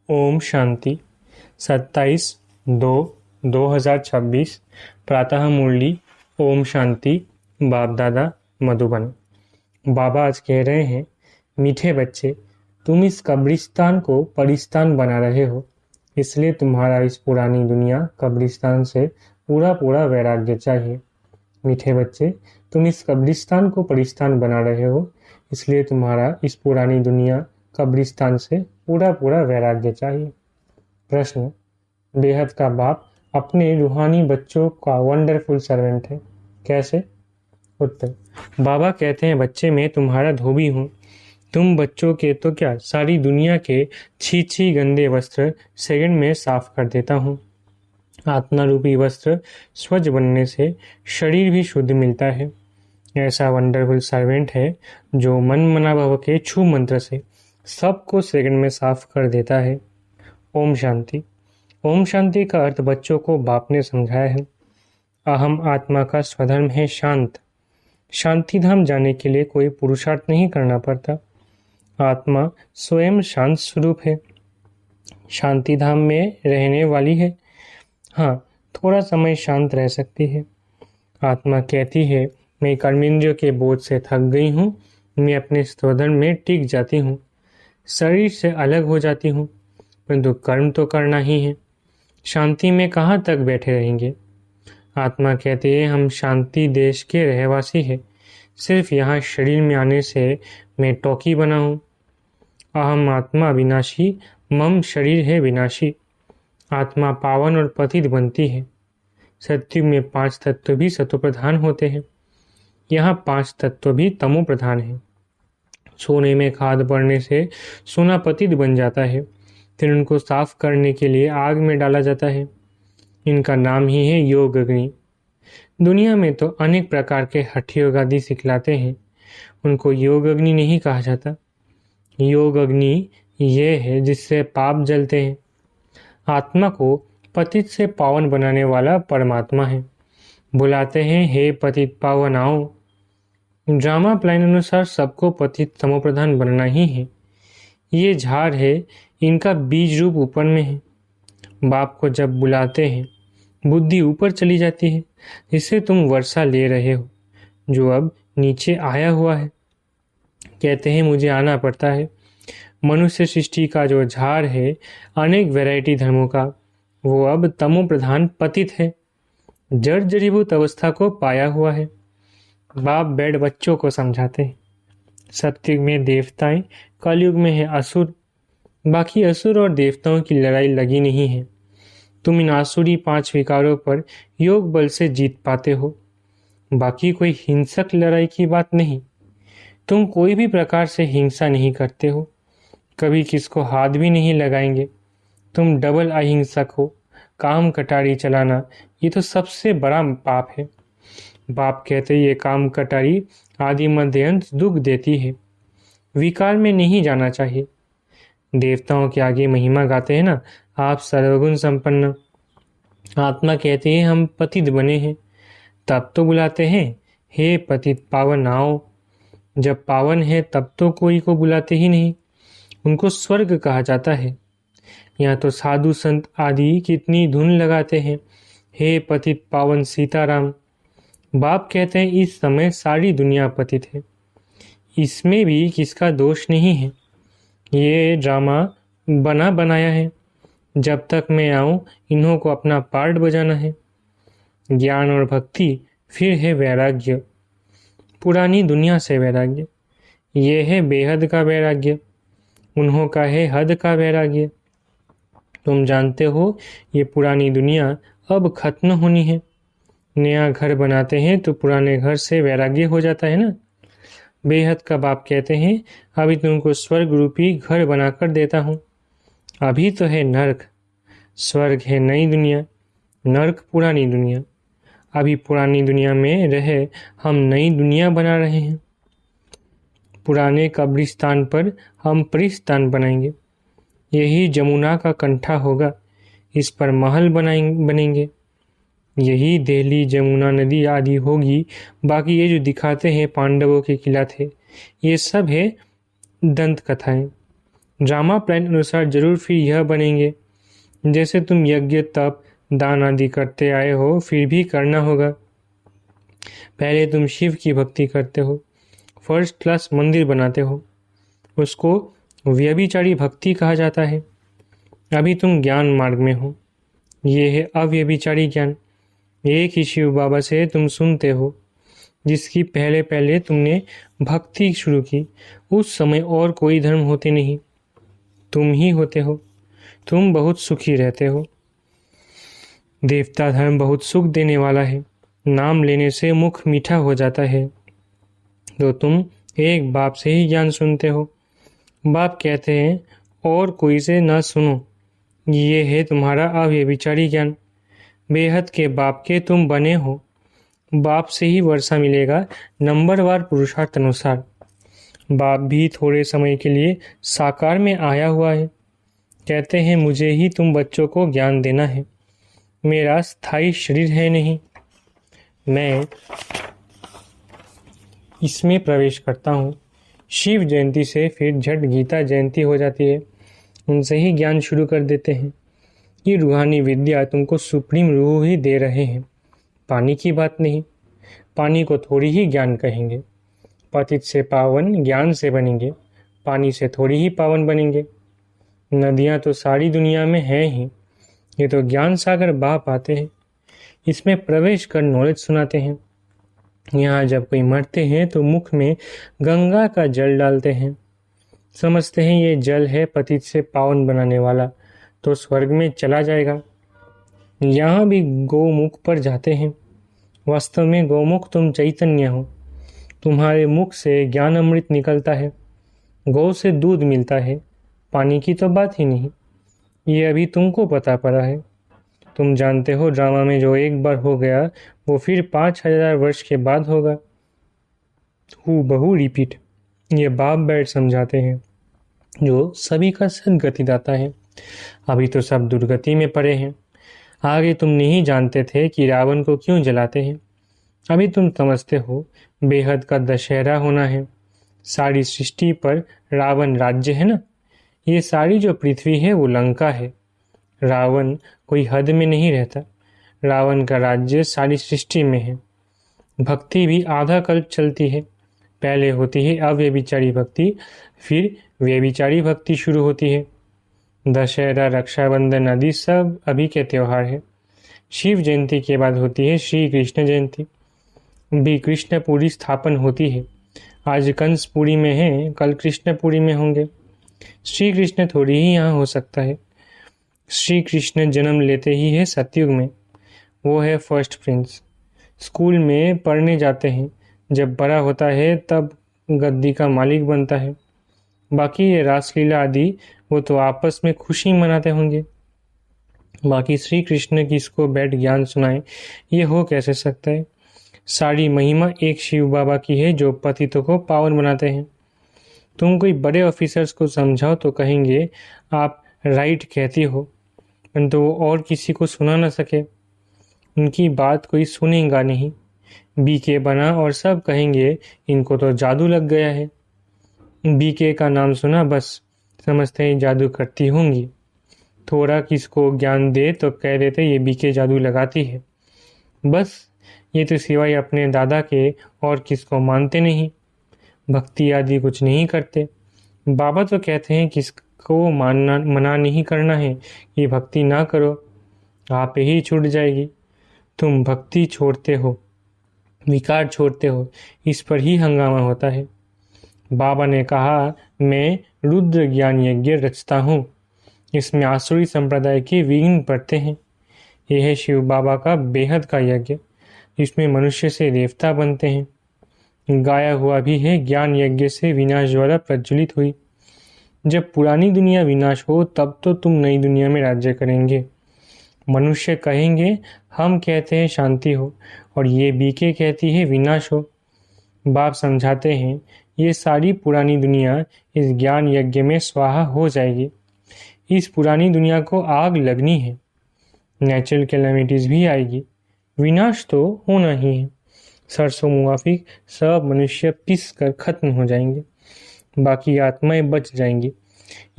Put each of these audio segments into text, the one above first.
ओम शांति 27/2/2026 प्रातः मुरली। ओम शांति। बाप दादा मधुबन। बाबा आज कह रहे हैं, मीठे बच्चे, तुम इस कब्रिस्तान को परिस्तान बना रहे हो, इसलिए तुम्हारा इस पुरानी दुनिया कब्रिस्तान से पूरा पूरा वैराग्य चाहिए। मीठे बच्चे, तुम इस कब्रिस्तान को परिस्तान बना रहे हो, इसलिए तुम्हारा इस पुरानी दुनिया कब्रिस्तान से पूरा पूरा वैराग्य चाहिए। प्रश्न: बेहद का बाप अपने रूहानी बच्चों का वंडरफुल सर्वेंट है, कैसे? उत्तर: बाबा कहते हैं, बच्चे मैं तुम्हारा धोबी हूँ। तुम बच्चों के तो क्या, सारी दुनिया के छी गंदे वस्त्र सेकंड में साफ कर देता हूँ। आत्मा रूपी वस्त्र स्वच्छ बनने से शरीर भी शुद्ध मिलता है। ऐसा वंडरफुल सर्वेंट है जो मन मना भव के छू मंत्र से सबको सेकंड में साफ कर देता है। ओम शांति। ओम शांति का अर्थ बच्चों को बाप ने समझाया है। अहम आत्मा का स्वधर्म है शांत। शांति धाम जाने के लिए कोई पुरुषार्थ नहीं करना पड़ता। आत्मा स्वयं शांत स्वरूप है, शांति धाम में रहने वाली है। हाँ, थोड़ा समय शांत रह सकती है। आत्मा कहती है, मैं कर्मेंद्रियों के बोझ से थक गई हूँ, मैं अपने स्वधर्म में टिक जाती हूँ, शरीर से अलग हो जाती हूँ, परंतु कर्म तो करना ही है। शांति में कहाँ तक बैठे रहेंगे? आत्मा कहती है, हम शांति देश के रहवासी हैं, सिर्फ यहाँ शरीर में आने से मैं टोकी बना हूँ। अहम आत्मा विनाशी, मम शरीर है विनाशी। आत्मा पावन और पतित बनती है। सत्युग में 5 तत्व भी सतो प्रधान होते हैं, यहाँ 5 तत्व भी तमो प्रधान हैं। सोने में खाद पड़ने से सोना पतित बन जाता है, फिर उनको साफ करने के लिए आग में डाला जाता है। इनका नाम ही है योग अग्नि। दुनिया में तो अनेक प्रकार के हठ योग आदि सिखलाते हैं, उनको योग अग्नि नहीं कहा जाता। योग अग्नि ये है जिससे पाप जलते हैं। आत्मा को पतित से पावन बनाने वाला परमात्मा है। बुलाते हैं, हे पतित पावन आओ। ड्रामा प्लान अनुसार सबको पतित तमोप्रधान बनना ही है। ये झाड़ है, इनका बीज रूप ऊपर में है। बाप को जब बुलाते हैं, बुद्धि ऊपर चली जाती है, जिससे तुम वर्षा ले रहे हो, जो अब नीचे आया हुआ है। कहते हैं, मुझे आना पड़ता है। मनुष्य सृष्टि का जो झाड़ है, अनेक वैरायटी धर्मों का, वो अब तमो प्रधान पतित है, जड़ जड़ीभूत अवस्था को पाया हुआ है। बाप बैठ बच्चों को समझाते हैं, सत्युग में देवताएं, कलयुग में है असुर। बाकी असुर और देवताओं की लड़ाई लगी नहीं है। तुम इन आसुरी 5 विकारों पर योग बल से जीत पाते हो। बाकी कोई हिंसक लड़ाई की बात नहीं। तुम कोई भी प्रकार से हिंसा नहीं करते हो, कभी किसको हाथ भी नहीं लगाएंगे। तुम डबल अहिंसक हो। काम कटारी चलाना ये तो सबसे बड़ा पाप है। बाप कहते ये काम कटारी आदि मध्य अंत दुख देती है, विकार में नहीं जाना चाहिए। देवताओं के आगे महिमा गाते हैं ना, आप सर्वगुण संपन्न। आत्मा कहती है, हम पतित बने हैं, तब तो बुलाते हैं, हे पतित पावन आओ। जब पावन है तब तो कोई को बुलाते ही नहीं, उनको स्वर्ग कहा जाता है। यहाँ तो साधु संत आदि कितनी धुन लगाते हैं, हे पतित पावन सीताराम। बाप कहते हैं, इस समय सारी दुनिया पतित है, इसमें भी किसका दोष नहीं है। ये ड्रामा बना बनाया है। जब तक मैं आऊं, इन्हों को अपना पार्ट बजाना है। ज्ञान और भक्ति, फिर है वैराग्य, पुरानी दुनिया से वैराग्य। ये है बेहद का वैराग्य, उन्हों का है हद का वैराग्य। तुम जानते हो, ये पुरानी दुनिया अब खत्म होनी है। नया घर बनाते हैं तो पुराने घर से वैराग्य हो जाता है ना। बेहद का बाप कहते हैं, अभी तुमको स्वर्ग रूपी घर बनाकर देता हूँ। अभी तो है नर्क, स्वर्ग है नई दुनिया, नर्क पुरानी दुनिया। अभी पुरानी दुनिया में रहे हम नई दुनिया बना रहे हैं। पुराने कब्रिस्तान पर हम परिस्तान बनाएंगे। यही जमुना का कंठा होगा, इस पर महल बनेंगे। यही दिल्ली जमुना नदी आदि होगी। बाकी ये जो दिखाते हैं पांडवों के किला थे, ये सब है दंत कथाएं। ड्रामा प्लान अनुसार जरूर फिर यह बनेंगे। जैसे तुम यज्ञ तप दान आदि करते आए हो फिर भी करना होगा। पहले तुम शिव की भक्ति करते हो, फर्स्ट क्लास मंदिर बनाते हो, उसको व्यभिचारी भक्ति कहा जाता है। अभी तुम ज्ञान मार्ग में हो, ये है अव्यभिचारी ज्ञान। एक ही शिव बाबा से तुम सुनते हो, जिसकी पहले पहले तुमने भक्ति शुरू की उस समय और कोई धर्म होते नहीं, तुम ही होते हो। तुम बहुत सुखी रहते हो। देवता धर्म बहुत सुख देने वाला है, नाम लेने से मुख मीठा हो जाता है। तो तुम एक बाप से ही ज्ञान सुनते हो। बाप कहते हैं और कोई से न सुनो, ये है तुम्हारा अव्यभिचारी ज्ञान। बेहद के बाप के तुम बने हो, बाप से ही वर्षा मिलेगा नंबरवार पुरुषार्थ अनुसार। बाप भी थोड़े समय के लिए साकार में आया हुआ है। कहते हैं मुझे ही तुम बच्चों को ज्ञान देना है, मेरा स्थायी शरीर है नहीं। मैं इसमें प्रवेश करता हूँ। शिव जयंती से फिर झट गीता जयंती हो जाती है, उनसे ही ज्ञान शुरू कर देते हैं। ये रूहानी विद्या तुमको सुप्रीम रूह ही दे रहे हैं, पानी की बात नहीं। पानी को थोड़ी ही ज्ञान कहेंगे। पतित से पावन ज्ञान से बनेंगे, पानी से थोड़ी ही पावन बनेंगे। नदियाँ तो सारी दुनिया में हैं ही, ये तो ज्ञान सागर बाप आते हैं, इसमें प्रवेश कर नॉलेज सुनाते हैं। यहाँ जब कोई मरते हैं तो मुख में गंगा का जल डालते हैं, समझते हैं ये जल है पतित से पावन बनाने वाला, तो स्वर्ग में चला जाएगा। यहाँ भी गौमुख पर जाते हैं। वास्तव में गौमुख तुम चैतन्य हो, तुम्हारे मुख से ज्ञान अमृत निकलता है। गौ से दूध मिलता है, पानी की तो बात ही नहीं। ये अभी तुमको पता पड़ा है। तुम जानते हो ड्रामा में जो एक बार हो गया वो फिर 5000 वर्ष के बाद होगा। हूबहू रिपीट। ये बाप बैठ समझाते हैं, जो सभी का सदगति दाता है। अभी तो सब दुर्गति में पड़े हैं। आगे तुम नहीं जानते थे कि रावण को क्यों जलाते हैं, अभी तुम समझते हो। बेहद का दशहरा होना है। सारी सृष्टि पर रावण राज्य है ना। ये सारी जो पृथ्वी है वो लंका है। रावण कोई हद में नहीं रहता, रावण का राज्य सारी सृष्टि में है। भक्ति भी आधा कल्प चलती है। पहले होती है अव्यभिचारी भक्ति, फिर व्यभिचारी भक्ति शुरू होती है। दशहरा रक्षाबंधन आदि सब अभी के त्योहार है। शिव जयंती के बाद होती है श्री कृष्ण जयंती, भी कृष्णपुरी स्थापन होती है। आज कंसपुरी में है, कल कृष्णपुरी में होंगे। श्री कृष्ण थोड़ी ही यहाँ हो सकता है। श्री कृष्ण जन्म लेते ही है सतयुग में, वो है फर्स्ट प्रिंस। स्कूल में पढ़ने जाते हैं, जब बड़ा होता है तब गद्दी का मालिक बनता है। बाकी ये रासलीला आदि वो तो आपस में खुशी मनाते होंगे। बाकी श्री कृष्ण किसको बैठ ज्ञान सुनाए, ये हो कैसे सकता है। सारी महिमा एक शिव बाबा की है जो पतितों को पावन बनाते हैं। तुम कोई बड़े ऑफिसर्स को समझाओ तो कहेंगे आप राइट कहती हो, परंतु वो और किसी को सुना ना सके, उनकी बात कोई सुनेगा नहीं। बीके बना और सब कहेंगे इनको तो जादू लग गया है। बीके का नाम सुना बस समझते हैं जादू करती होंगी। थोड़ा किसको ज्ञान दे तो कह देते ये बीके जादू लगाती है। बस ये तो सिवाय अपने दादा के और किसको मानते नहीं, भक्ति आदि कुछ नहीं करते। बाबा तो कहते हैं किसको मानना मना नहीं करना है कि भक्ति ना करो, आप ही छूट जाएगी। तुम भक्ति छोड़ते हो, विकार छोड़ते हो, इस पर ही हंगामा होता है। बाबा ने कहा मैं रुद्र ज्ञान यज्ञ रचता हूँ, इसमें आसुरी संप्रदाय के विघ्न पड़ते हैं। यह है शिव बाबा का बेहद का यज्ञ, इसमें मनुष्य से देवता बनते हैं। गाया हुआ भी है ज्ञान यज्ञ से विनाश द्वारा प्रज्वलित हुई। जब पुरानी दुनिया विनाश हो तब तो तुम नई दुनिया में राज्य करेंगे। मनुष्य कहेंगे हम कहते हैं शांति हो और ये बीके कहती है विनाश हो। बाप समझाते हैं ये सारी पुरानी दुनिया इस ज्ञान यज्ञ में स्वाहा हो जाएगी। इस पुरानी दुनिया को आग लगनी है, नेचुरल कैलेमिटीज भी आएगी, विनाश तो होना ही है। सरसों मुआफिक सब मनुष्य पिस कर खत्म हो जाएंगे, बाकी आत्माएं बच जाएंगी।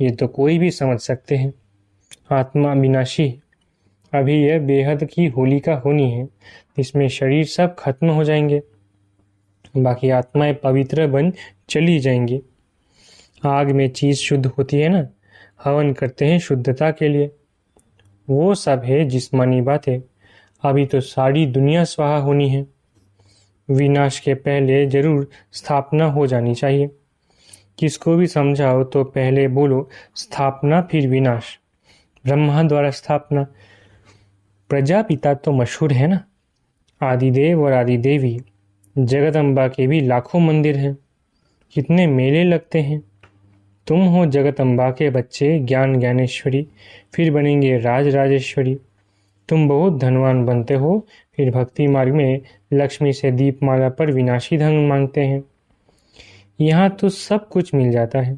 ये तो कोई भी समझ सकते हैं। आत्मा अविनाशी है। अभी यह बेहद की होलिका होनी है, इसमें शरीर सब खत्म हो जाएंगे, बाकी आत्माएं पवित्र बन चली जाएंगी। आग में चीज शुद्ध होती है ना, हवन करते हैं शुद्धता के लिए। वो सब है जिस्मानी बातें। अभी तो सारी दुनिया स्वाहा होनी है। विनाश के पहले जरूर स्थापना हो जानी चाहिए। किसको भी समझाओ तो पहले बोलो स्थापना फिर विनाश। ब्रह्मा द्वारा स्थापना। प्रजापिता तो मशहूर है ना, आदिदेव और आदिदेवी। जगदम्बा के भी लाखों मंदिर हैं, कितने मेले लगते हैं। तुम हो जगदम्बा के बच्चे, ज्ञान ज्ञानेश्वरी, फिर बनेंगे राज राजेश्वरी। तुम बहुत धनवान बनते हो, फिर भक्ति मार्ग में लक्ष्मी से दीपमाला पर विनाशी धन मांगते हैं। यहाँ तो सब कुछ मिल जाता है।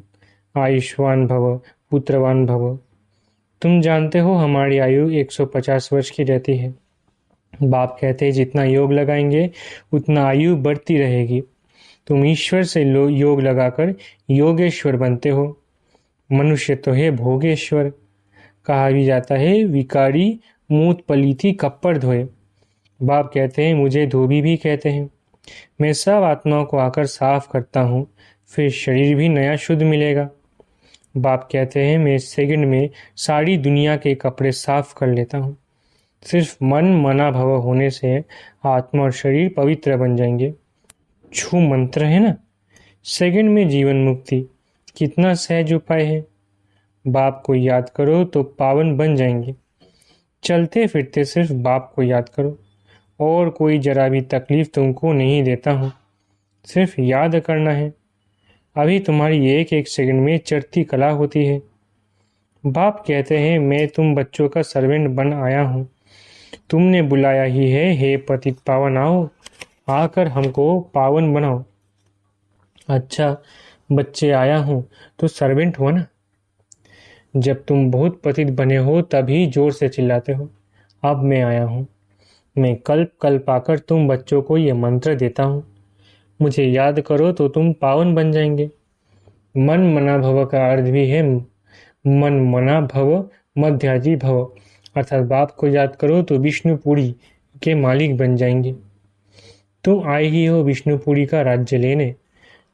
आयुष्मान भव, पुत्रवान भव। तुम जानते हो हमारी आयु 150 वर्ष की रहती है। बाप कहते हैं जितना योग लगाएंगे उतना आयु बढ़ती रहेगी। तुम ईश्वर से योग लगाकर योगेश्वर बनते हो। मनुष्य तो है भोगेश्वर। कहा भी जाता है विकारी मूत पलीथी कप्पड़ धोए। बाप कहते हैं मुझे धोबी भी कहते हैं। मैं सब आत्माओं को आकर साफ करता हूँ, फिर शरीर भी नया शुद्ध मिलेगा। बाप कहते हैं मैं सेकंड में सारी दुनिया के कपड़े साफ कर लेता हूँ। सिर्फ मन मना भव होने से आत्मा और शरीर पवित्र बन जाएंगे। छू मंत्र है ना, सेकंड में जीवन मुक्ति। कितना सहज उपाय है। बाप को याद करो तो पावन बन जाएंगे। चलते फिरते सिर्फ बाप को याद करो, और कोई जरा भी तकलीफ तुमको नहीं देता हूँ। सिर्फ याद करना है। अभी तुम्हारी एक एक सेकंड में चढ़ती कला होती है। बाप कहते हैं मैं तुम बच्चों का सर्वेंट बन आया हूँ। तुमने बुलाया ही है, हे पतित पावन आओ, आकर हमको पावन बनाओ। अच्छा बच्चे आया हूँ तो सर्वेंट हो ना। जब तुम बहुत पतित बने हो तभी जोर से चिल्लाते हो। अब मैं आया हूँ। मैं कल्प कल्प आकर तुम बच्चों को ये मंत्र देता हूँ। मुझे याद करो तो तुम पावन बन जाएंगे। मन मना भव का अर्थ भी है मन मना भव मध्याजी भव, अर्थात बाप को याद करो तो विष्णुपुरी के मालिक बन जाएंगे। तुम आए ही हो विष्णुपुरी का राज्य लेने।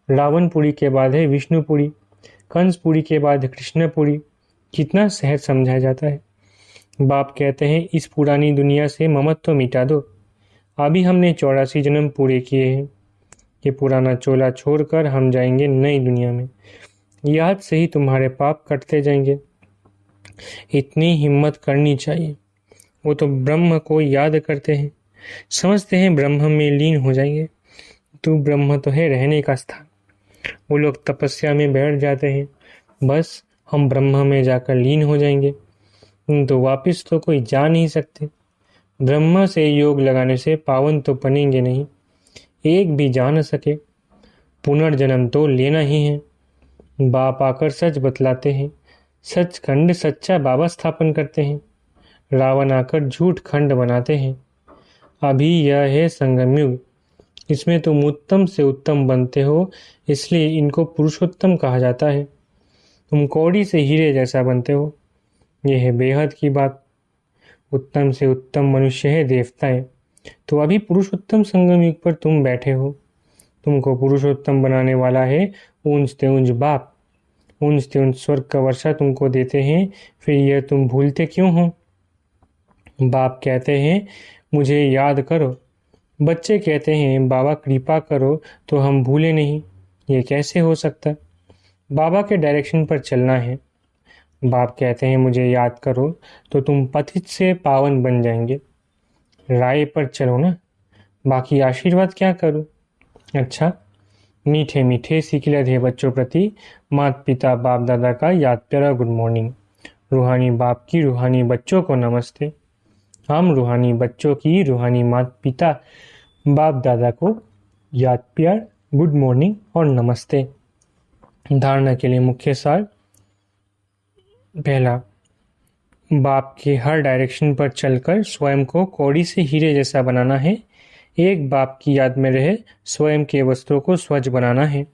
रावणपुरी के बाद है विष्णुपुरी, कंसपुरी के बाद कृष्णपुरी। कितना सहज समझाया जाता है। बाप कहते हैं इस पुरानी दुनिया से ममत्व मिटा दो। अभी हमने 84 जन्म पूरे किए हैं। ये पुराना चोला छोड़कर हम जाएंगे नई दुनिया में। याद से ही तुम्हारे पाप कटते जाएंगे। इतनी हिम्मत करनी चाहिए। वो तो ब्रह्म को याद करते हैं, समझते हैं ब्रह्म में लीन हो जाएंगे। तू ब्रह्म तो है रहने का स्थान। वो लोग तपस्या में बैठ जाते हैं, बस हम ब्रह्म में जाकर लीन हो जाएंगे, तो वापस तो कोई जा नहीं सकते। ब्रह्म से योग लगाने से पावन तो बनेंगे नहीं, एक भी जा न सके। पुनर्जन्म तो लेना ही है। बाप आकर सच बतलाते हैं। सचखंड सच्चा बाबा स्थापन करते हैं। रावण आकर झूठ खंड बनाते हैं। अभी यह है संगम युग। इसमें तुम उत्तम से उत्तम बनते हो, इसलिए इनको पुरुषोत्तम कहा जाता है। तुम कौड़ी से हीरे जैसा बनते हो। यह है बेहद की बात। उत्तम से उत्तम मनुष्य है देवताएं। तो अभी पुरुषोत्तम संगम युग पर तुम बैठे हो। तुमको पुरुषोत्तम बनाने वाला है ऊंच ते ऊंच बाप। ऊंच ते ऊंच स्वर्ग का वर्षा तुमको देते हैं, फिर यह तुम भूलते क्यों हो। बाप कहते हैं मुझे याद करो। बच्चे कहते हैं बाबा कृपा करो तो हम भूले नहीं। ये कैसे हो सकता। बाबा के डायरेक्शन पर चलना है। बाप कहते हैं मुझे याद करो तो तुम पतित से पावन बन जाएंगे। राय पर चलो ना, बाकी आशीर्वाद क्या करूं। अच्छा मीठे मीठे सिकिलत बच्चों प्रति माता पिता बाप दादा का याद प्यारा गुड मॉर्निंग। रूहानी बाप की रूहानी बच्चों को नमस्ते। हम रूहानी बच्चों की रूहानी माता पिता बाप दादा को याद प्यार गुड मॉर्निंग और नमस्ते। धारणा के लिए मुख्य सार। पहला, बाप के हर डायरेक्शन पर चलकर स्वयं को कौड़ी से हीरे जैसा बनाना है। एक बाप की याद में रहे स्वयं के वस्त्रों को स्वच्छ बनाना है।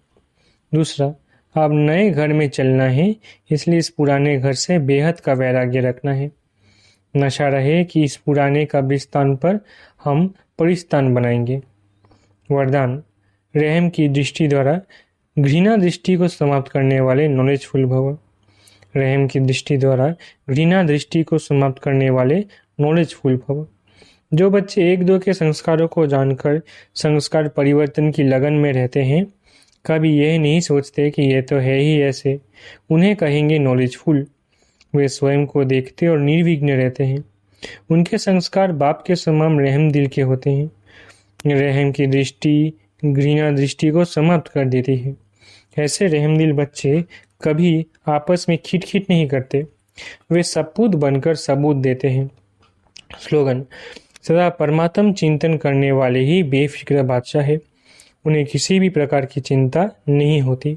दूसरा, अब नए घर में चलना है, इसलिए इस पुराने घर से बेहद का वैराग्य रखना है। नशा रहे कि इस पुराने कब्रिस्तान पर हम परिस्तान बनाएंगे। वरदान, रहम की दृष्टि द्वारा घृणा दृष्टि को समाप्त करने वाले नॉलेजफुल भव। रहम की दृष्टि द्वारा घृणा दृष्टि को समाप्त करने वाले नॉलेजफुल भव। जो बच्चे एक दो के संस्कारों को जानकर संस्कार परिवर्तन की लगन में रहते हैं, कभी यह नहीं सोचते कि ये तो है ही ऐसे, उन्हें कहेंगे नॉलेजफुल। वे स्वयं को देखते और निर्विघ्न रहते हैं। उनके संस्कार बाप के समान रहम दिल के होते हैं। रहम की दृष्टि घृणा दृष्टि को समाप्त कर देती है। ऐसे रहमदिल बच्चे कभी आपस में खिटखिट नहीं करते। वे सपूत बनकर सबूत देते हैं। स्लोगन, सदा परमात्म चिंतन करने वाले ही बेफिक्र बादशाह है। उन्हें किसी भी प्रकार की चिंता नहीं होती।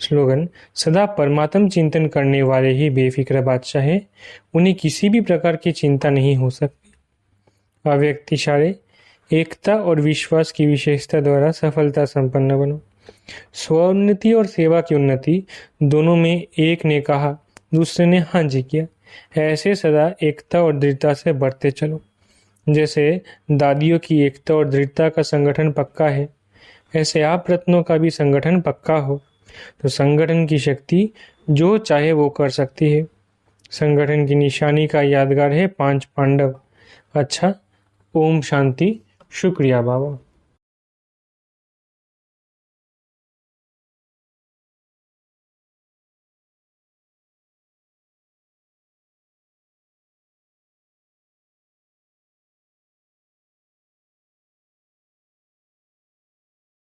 स्लोगन, सदा परमात्म चिंतन करने वाले ही बेफिक्र बादशाह है। उन्हें किसी भी प्रकार की चिंता नहीं हो सकती। अव्यक्त इशारे, एकता और विश्वास की विशेषता द्वारा सफलता संपन्न बनो। स्वोन्नति और सेवा की उन्नति दोनों में एक ने कहा, दूसरे ने हाँ जी किया। ऐसे सदा एकता और दृढ़ता से बढ़ते चलो। जैसे दादियों की एकता और दृढ़ता का संगठन पक्का है, ऐसे आप रत्नों का भी संगठन पक्का हो तो संगठन की शक्ति जो चाहे वो कर सकती है। संगठन की निशानी का यादगार है 5 पांडव। अच्छा, ओम शांति। शुक्रिया बाबा।